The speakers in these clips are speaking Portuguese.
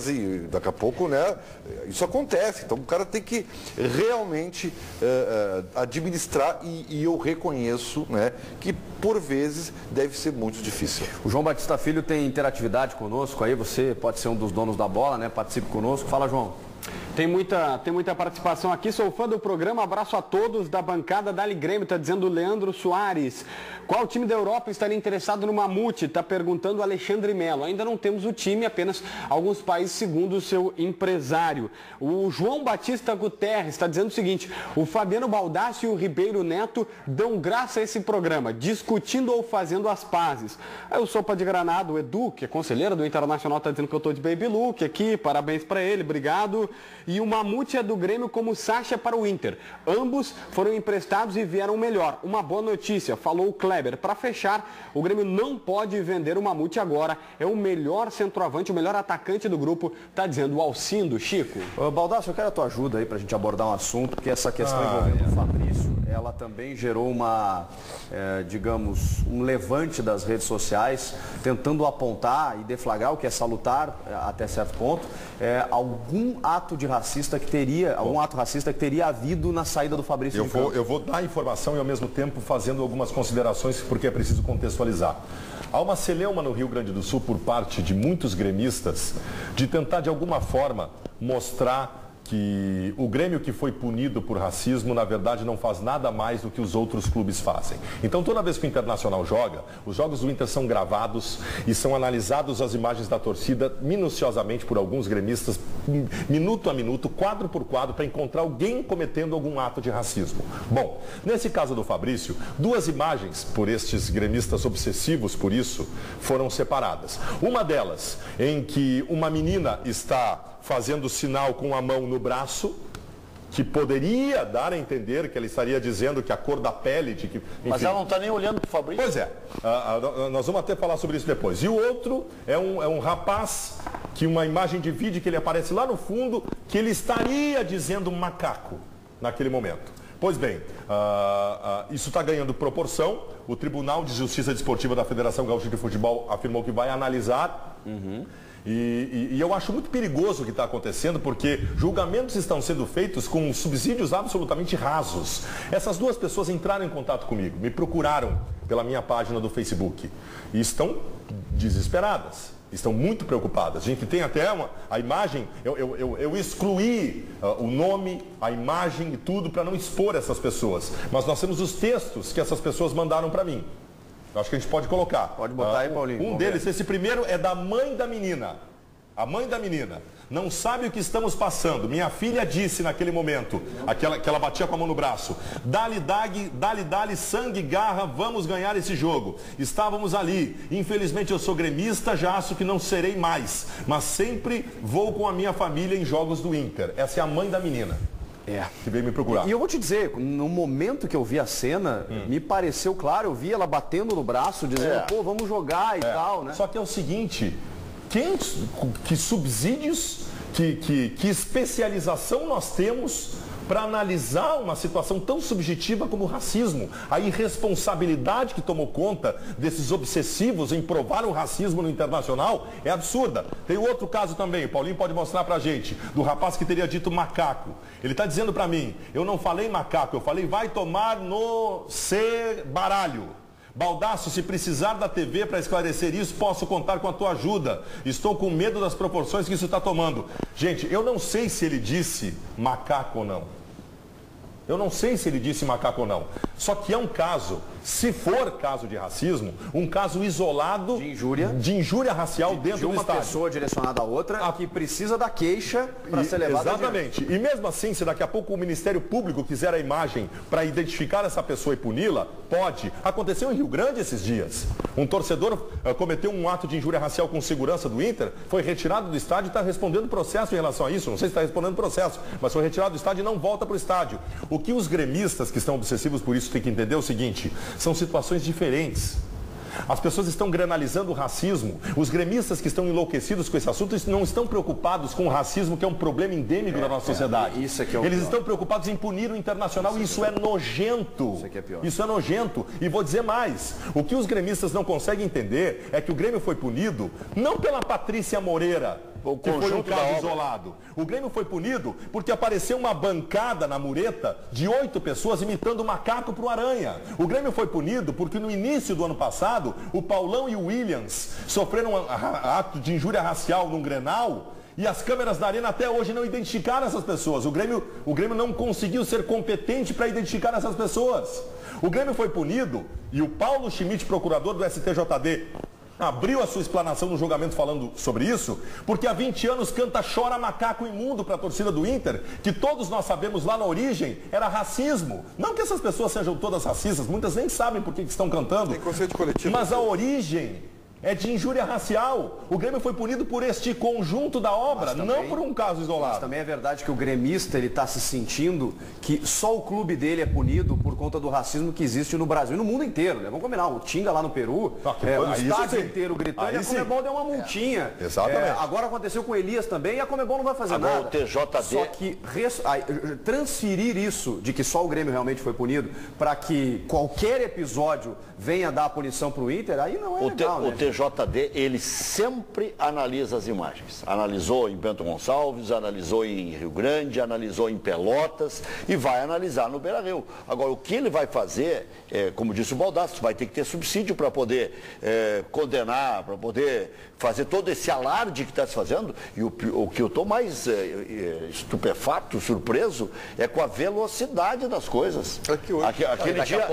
E daqui a pouco, né, isso acontece. Então o cara tem que realmente administrar e eu reconheço, né, que por vezes deve ser muito difícil. O João Batista Filho tem interatividade conosco, aí você pode ser um dos donos da bola, né? Participe conosco. Fala, João. Tem muita participação aqui, sou fã do programa, abraço a todos da bancada Dali Grêmio, está dizendo o Leandro Soares. Qual time da Europa estaria interessado no Mamute? Está perguntando o Alexandre Melo. Ainda não temos o time, apenas alguns países segundo o seu empresário. O João Batista Guterres está dizendo o seguinte, o Fabiano Baldassi e o Ribeiro Neto dão graça a esse programa, discutindo ou fazendo as pazes. Aí o Sopa de Granada, o Edu, que é conselheiro do Internacional, está dizendo que eu estou de baby look aqui, parabéns para ele, obrigado. E o Mamute é do Grêmio como o Sacha para o Inter. Ambos foram emprestados e vieram melhor. Uma boa notícia, falou o Kleber. Para fechar, o Grêmio não pode vender o Mamute agora. É o melhor centroavante, o melhor atacante do grupo, está dizendo o Alcindo. Chico. Baldassi, eu quero a tua ajuda aí para a gente abordar um assunto, porque essa questão envolvendo o Fabrício, ela também gerou digamos, um levante das redes sociais, tentando apontar e deflagrar o que é salutar até certo ponto, algum ato racista que teria havido na saída do Fabrício de Campos. Eu vou dar informação e ao mesmo tempo fazendo algumas considerações porque é preciso contextualizar. Há uma celeuma no Rio Grande do Sul por parte de muitos gremistas de tentar de alguma forma mostrar que o Grêmio que foi punido por racismo, na verdade, não faz nada mais do que os outros clubes fazem. Então, toda vez que o Internacional joga, os jogos do Inter são gravados e são analisados as imagens da torcida minuciosamente por alguns gremistas, minuto a minuto, quadro por quadro, para encontrar alguém cometendo algum ato de racismo. Bom, nesse caso do Fabrício, duas imagens, por estes gremistas obsessivos por isso, foram separadas. Uma delas, em que uma menina está fazendo sinal com a mão no braço, que poderia dar a entender que ela estaria dizendo que a cor da pele... enfim. Mas ela não está nem olhando para o Fabrício. Pois é, nós vamos até falar sobre isso depois. E o outro é um rapaz, que uma imagem de vídeo que ele aparece lá no fundo, que ele estaria dizendo macaco naquele momento. Pois bem, isso está ganhando proporção. O Tribunal de Justiça Desportiva da Federação Gaúcha de Futebol afirmou que vai analisar. E eu acho muito perigoso o que está acontecendo, porque julgamentos estão sendo feitos com subsídios absolutamente rasos. Essas duas pessoas entraram em contato comigo, me procuraram pela minha página do Facebook e estão desesperadas. Estão muito preocupadas. A gente tem até a imagem, eu excluí o nome, a imagem e tudo para não expor essas pessoas. Mas nós temos os textos que essas pessoas mandaram para mim. Eu acho que a gente pode colocar. Pode botar aí, Paulinho. Um deles, esse primeiro é da mãe da menina. A mãe da menina não sabe o que estamos passando. Minha filha disse naquele momento, que ela batia com a mão no braço, dali, sangue, garra, vamos ganhar esse jogo. Estávamos ali. Infelizmente eu sou gremista, já acho que não serei mais. Mas sempre vou com a minha família em jogos do Inter. Essa é a mãe da menina. Que veio me procurar. E eu vou te dizer, no momento que eu vi a cena, me pareceu claro, eu vi ela batendo no braço, dizendo, pô, vamos jogar e tal, né? Só que é o seguinte, que subsídios, que especialização nós temos para analisar uma situação tão subjetiva como o racismo? A irresponsabilidade que tomou conta desses obsessivos em provar o racismo no Internacional é absurda. Tem outro caso também, o Paulinho pode mostrar pra gente, do rapaz que teria dito macaco. Ele está dizendo para mim, eu não falei macaco, eu falei vai tomar no baralho. Baldassi, se precisar da TV para esclarecer isso, posso contar com a tua ajuda. Estou com medo das proporções que isso está tomando. Gente, eu não sei se ele disse macaco ou não. Eu não sei se ele disse macaco ou não. Só que é um caso, se for caso de racismo, um caso isolado de injúria racial dentro do estádio. De uma pessoa direcionada a outra que precisa da queixa para ser levada Exatamente. E mesmo assim, se daqui a pouco o Ministério Público quiser a imagem para identificar essa pessoa e puni-la, pode. Aconteceu em Rio Grande esses dias. Um torcedor cometeu um ato de injúria racial com segurança do Inter, foi retirado do estádio e está respondendo processo em relação a isso. Não sei se está respondendo processo, mas foi retirado do estádio e não volta para o estádio. O que os gremistas que estão obsessivos por isso têm que entender é o seguinte, são situações diferentes. As pessoas estão granalizando o racismo. Os gremistas que estão enlouquecidos com esse assunto não estão preocupados com o racismo, que é um problema endêmico da nossa sociedade. Isso é que é o Eles pior. Estão preocupados em punir o Internacional e isso é nojento. Isso é que é pior. Isso é nojento. E vou dizer mais. O que os gremistas não conseguem entender é que o Grêmio foi punido não pela Patrícia Moreira, que foi um caso isolado. O Grêmio foi punido porque apareceu uma bancada na mureta de 8 pessoas imitando o macaco pro Aranha. O Grêmio foi punido porque no início do ano passado, o Paulão e o Williams sofreram um ato de injúria racial num Grenal e as câmeras da Arena até hoje não identificaram essas pessoas. O Grêmio não conseguiu ser competente para identificar essas pessoas. O Grêmio foi punido e o Paulo Schmidt, procurador do STJD, abriu a sua explanação no julgamento falando sobre isso, porque há 20 anos canta Chora Macaco Imundo para a torcida do Inter, que todos nós sabemos lá na origem era racismo. Não que essas pessoas sejam todas racistas, muitas nem sabem por que estão cantando. Tem conceito coletivo. Mas a origem é de injúria racial. O Grêmio foi punido por este conjunto da obra, também, não por um caso isolado. Mas também é verdade que o gremista ele está se sentindo que só o clube dele é punido por conta do racismo que existe no Brasil e no mundo inteiro, né? Vamos combinar, o Tinga lá no Peru, o estádio inteiro gritando, e a Conmebol deu uma multinha. Exatamente. Agora aconteceu com o Elias também e a Conmebol não vai fazer agora, nada. O TJD... Só que transferir isso de que só o Grêmio realmente foi punido para que qualquer episódio venha dar a punição para o Inter, aí não é legal, né? O TJD, ele sempre analisa as imagens. Analisou em Bento Gonçalves, analisou em Rio Grande, analisou em Pelotas e vai analisar no Beira-Rio. Agora, o que ele vai fazer, como disse o Baldasso, vai ter que ter subsídio para poder condenar, para poder fazer todo esse alarde que está se fazendo. E o que eu estou mais estupefato, surpreso, é com a velocidade das coisas. Aquele dia,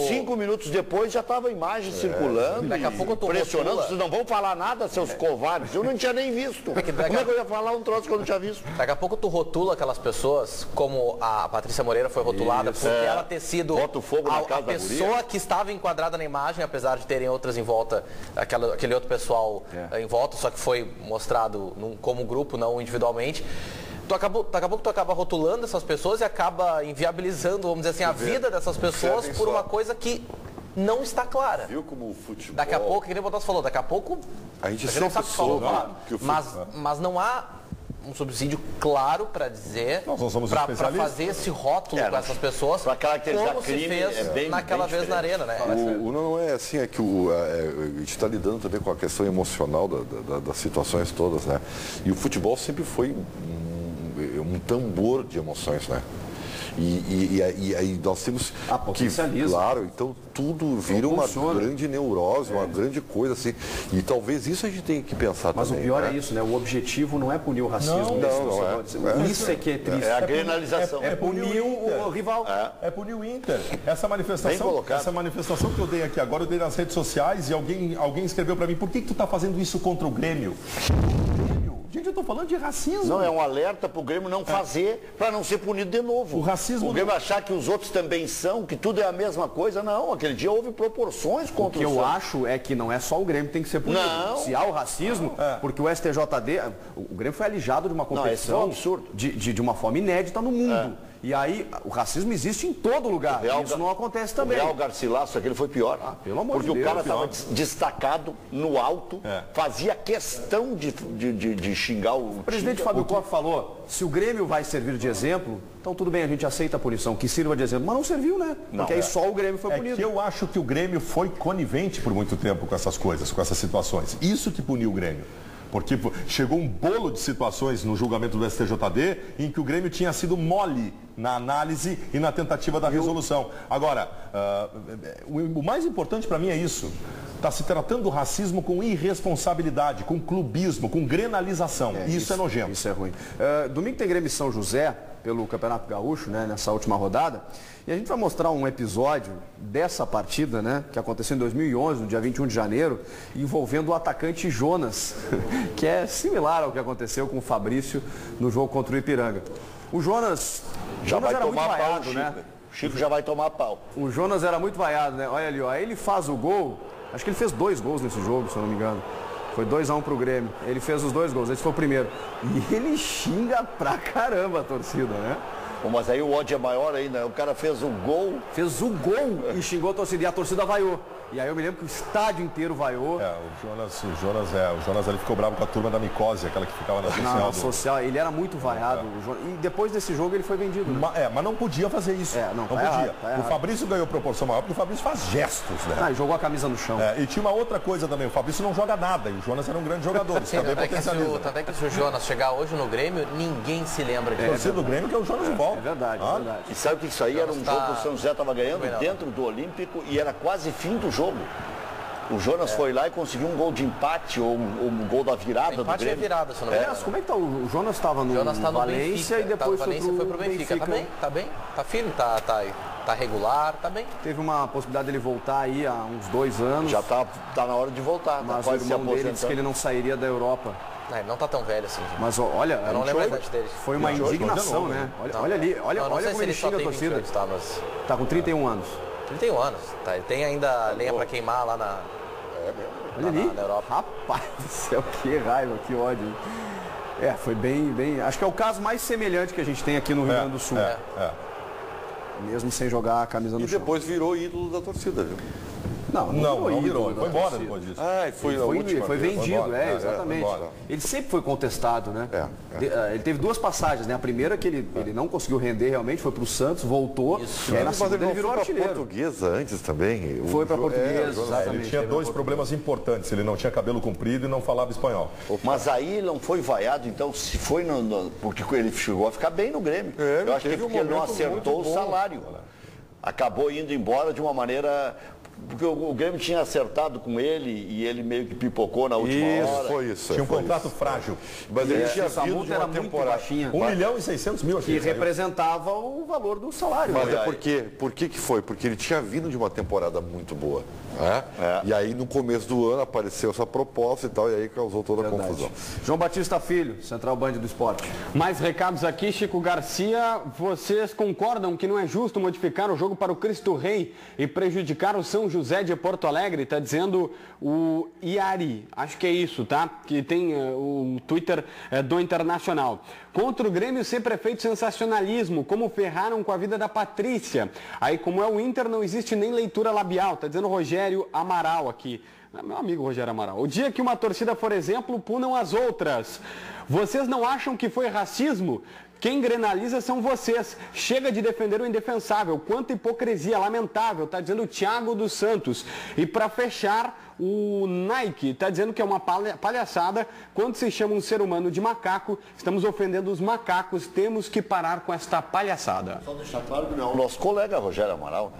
5 minutos depois, já estava a imagem circulando. Daqui a pouco pressionando, vocês não vão falar nada, seus covardes. Eu não tinha nem visto. Como é que eu ia falar um troço que eu não tinha visto? Daqui a pouco tu rotula aquelas pessoas, como a Patrícia Moreira foi rotulada, porque ela ter sido a pessoa que estava enquadrada na imagem, apesar de terem outras em volta, aquele outro pessoal em volta, só que foi mostrado como grupo, não individualmente. Daqui a pouco tu acaba rotulando essas pessoas e acaba inviabilizando, vamos dizer assim, a vida dessas pessoas por uma coisa que não está clara. Viu como o futebol... Daqui a pouco, que nem o Botas falou, daqui a pouco a gente não sabe o que falou, futebol... mas não há um subsídio claro para dizer, para fazer esse rótulo com essas pessoas, para caracterizar como crime, se fez naquela vez na Arena, né? Não é assim, é que a gente está lidando também com a questão emocional das situações todas, né? E o futebol sempre foi um tambor de emoções, né? E aí nós temos que, claro, então tudo vira uma grande neurose, uma grande coisa assim. E talvez isso a gente tenha que pensar mas também. Mas o pior é isso, né? O objetivo não é punir o racismo. Isso é que é triste. É a grenalização. É punir o rival. É punir o Inter. Essa manifestação que eu dei aqui agora, eu dei nas redes sociais e alguém escreveu para mim, por que tu tá fazendo isso contra o Grêmio? Gente, eu estou falando de racismo. Não, é um alerta para o Grêmio não fazer, para não ser punido de novo. O racismo... O Grêmio achar que os outros também são, que tudo é a mesma coisa. Não, aquele dia houve proporções contra o que eu acho é que não é só o Grêmio que tem que ser punido. Não. Se há o racismo, porque o STJD, o Grêmio foi alijado de uma competição é um absurdo. De uma forma inédita no mundo. E aí, o racismo existe em todo lugar. Isso não acontece também. O Real Garcilasso, aquele foi pior. Pelo amor de Deus. Porque o cara estava destacado no alto, fazia questão de xingar o... O presidente Fábio Koff falou, se o Grêmio vai servir de exemplo, então tudo bem, a gente aceita a punição, que sirva de exemplo. Mas não serviu, né? Porque aí só o Grêmio foi punido. É que eu acho que o Grêmio foi conivente por muito tempo com essas coisas, com essas situações. Isso que puniu o Grêmio. Porque chegou um bolo de situações no julgamento do STJD em que o Grêmio tinha sido mole na análise e na tentativa da resolução. Agora, o mais importante para mim é isso. Está se tratando do racismo com irresponsabilidade, com clubismo, com grenalização. Isso é nojento. Isso é ruim. Domingo tem Grêmio e São José pelo Campeonato Gaúcho, né, nessa última rodada. E a gente vai mostrar um episódio dessa partida, né, que aconteceu em 2011, no dia 21 de janeiro, envolvendo o atacante Jonas, que é similar ao que aconteceu com o Fabrício no jogo contra o Ipiranga. O Jonas vai era muito tomar vaiado, pau, né? O Chico já vai tomar pau. O Jonas era muito vaiado, né? Olha ali, ó, aí ele faz o gol, acho que ele fez 2 gols nesse jogo, se eu não me engano. Foi 2-1 pro Grêmio. Ele fez os 2 gols, esse foi o primeiro. E ele xinga pra caramba a torcida, né? Mas aí o ódio é maior ainda. O cara fez o gol. Fez o gol e xingou a torcida. E a torcida vaiou. E aí eu me lembro que o estádio inteiro vaiou. O Jonas ali ficou bravo com a turma da micose, aquela que ficava na social. Na social, ele era muito vaiado. E depois desse jogo ele foi vendido. Né? Mas não podia fazer isso. Não podia. Errado, o Fabrício ganhou proporção maior porque o Fabrício faz gestos, né? E jogou a camisa no chão. E tinha uma outra coisa também, o Fabrício não joga nada, e o Jonas era um grande jogador. Isso também potencializa. Até que se o Jonas chegar hoje no Grêmio, ninguém se lembra disso. O torcedor do Grêmio que é o Jonas de volta. É verdade, é verdade. E sabe que isso aí era um jogo que o São José estava ganhando dentro do Olímpico e era quase fim do jogo. O Jonas foi lá e conseguiu um gol de empate ou um gol da virada do Grêmio. Empate e virada, se não me engano. Como é que tá? O Jonas estava no Valência Benfica, e depois foi pro Benfica. Tá bem, tá firme, tá regular, tá bem. Teve uma possibilidade dele voltar aí há uns 2 anos. Já tá na hora de voltar. Mas o irmão dele disse que ele não sairia da Europa. Ele não tá tão velho assim. Mas olha, eu não lembro a idade dele. Foi uma indignação, né? Olha ali, olha como ele xinga a torcida. Tá com 31 anos. 31 anos. Tá, ele tem ainda lenha para queimar lá na... Olha ali, na Europa. Rapaz do céu, que raiva, que ódio. Foi bem... Acho que é o caso mais semelhante que a gente tem aqui no Rio Grande do Sul. Mesmo sem jogar a camisa no chão. E depois virou ídolo da torcida, viu? Não virou. Foi embora depois disso. Foi vendido, exatamente. Ele sempre foi contestado, né? Ele teve 2 passagens, né? A primeira que ele não conseguiu render realmente, foi para o Santos, voltou. E aí na segunda ele virou artilheiro. Portuguesa antes também. Foi para a Portuguesa, exatamente. Ele tinha 2 problemas importantes. Ele não tinha cabelo comprido e não falava espanhol. Mas aí não foi vaiado, então, se foi porque ele chegou a ficar bem no Grêmio. Eu acho que porque ele não acertou o salário. Acabou indo embora de uma maneira... Porque o Grêmio tinha acertado com ele e ele meio que pipocou na última hora. Foi isso. Tinha um contrato frágil. Mas ele tinha essa multa era muito baixinha. 1.600.000. Que representava o valor do salário. Mas por que foi? Porque ele tinha vindo de uma temporada muito boa. E aí no começo do ano apareceu essa proposta e tal, e aí causou toda a confusão. João Batista Filho, Central Band do Esporte. Mais recados aqui, Chico Garcia. Vocês concordam que não é justo modificar o jogo para o Cristo Rei e prejudicar o São José de Porto Alegre? Está dizendo o Iari, acho que é isso, tá? Que tem o Twitter do Internacional. Contra o Grêmio sempre é feito sensacionalismo, como ferraram com a vida da Patrícia. Aí, como é o Inter, não existe nem leitura labial, tá dizendo o Rogério Amaral aqui. Meu amigo Rogério Amaral. O dia que uma torcida for exemplo, punam as outras. Vocês não acham que foi racismo? Quem grenaliza são vocês. Chega de defender o indefensável. Quanta hipocrisia, lamentável, tá dizendo o Thiago dos Santos. E para fechar, o Nike está dizendo que é uma palhaçada. Quando se chama um ser humano de macaco, estamos ofendendo os macacos. Temos que parar com esta palhaçada. Só deixar claro que não é o nosso colega Rogério Amaral, né?